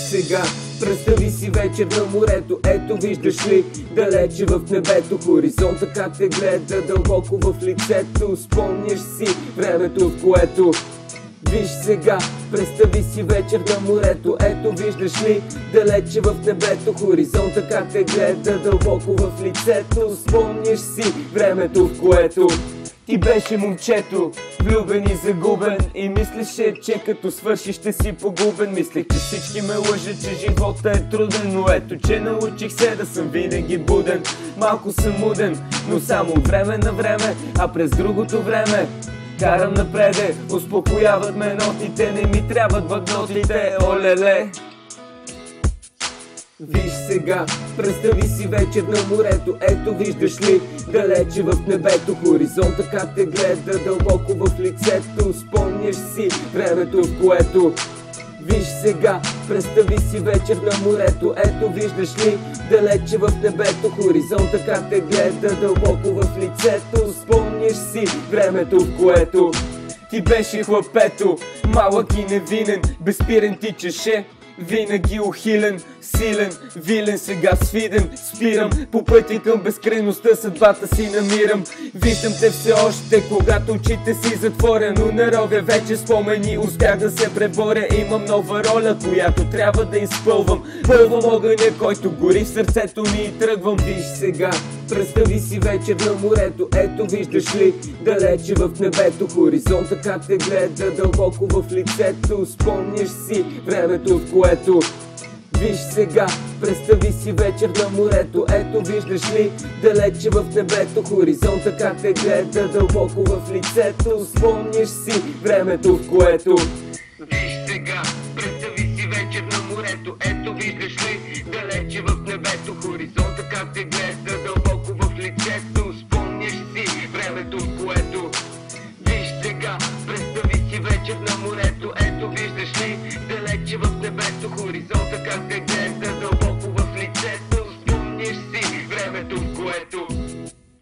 сега, представи си вечер на морето. Ето виждаш ли, далече в небето хоризонта как те гледа дълбоко в лицето. Спомняш си времето, в което... Виж сега, представи си вечер на морето. Ето виждаш ли, далече в небето хоризонта как те гледа дълбоко в лицето. Спомняш си времето, в което ти беше момчето, влюбен и загубен, и мислеше, че като свърши ще си погубен. Мислех, че всички ме лъжат, че живота е труден, но ето че научих се да съм винаги буден. Малко съм муден, но само от време на време, а през другото време карам напреде. Успокояват ме нотите, не ми трябват банкнотите, олеле. Виж сега, представи си вечер на морето. Ето виждаш ли, далече в небето хоризонта как те гледа дълбоко в лицето. Спомняш си времето, в което... Виж сега, представи си вечер на морето. Ето виждаш ли, далече в небето хоризонта как те гледа дълбоко в лицето. Спомняш си времето, в което ти беше хлапето, малък и невинен, безспирен тичаше, винаги ухилен, силен, вилен, сега свиден. Спирам по пътя към безкрайността, съдбата си намирам. Виждам те все още, когато очите си затворя, но не ровя вече спомени, успях да се преборя. Имам нова роля, която трябва да изпълвам. Пълвам огъня, който гори в сърцето ми и тръгвам. Виж сега, представи си вечер на морето. Ето виждаш ли, далече в небето хоризонта как те гледа дълбоко в лицето. Спомняш си времето, в което... Виж сега, представи си вечер на морето. Ето виждаш ли, далече в небето хоризонта как те гледа дълбоко в лицето. Спомняш си времето, в което... Виж сега, представи си вечер на морето. Ето виждаш ли, далече в небето хоризонта как те гледа дълбоко в лицето. Спомняш си времето, в което... Виж сега, представи си вечер на морето. Ето виждаш ли, далече в небето хоризонта как те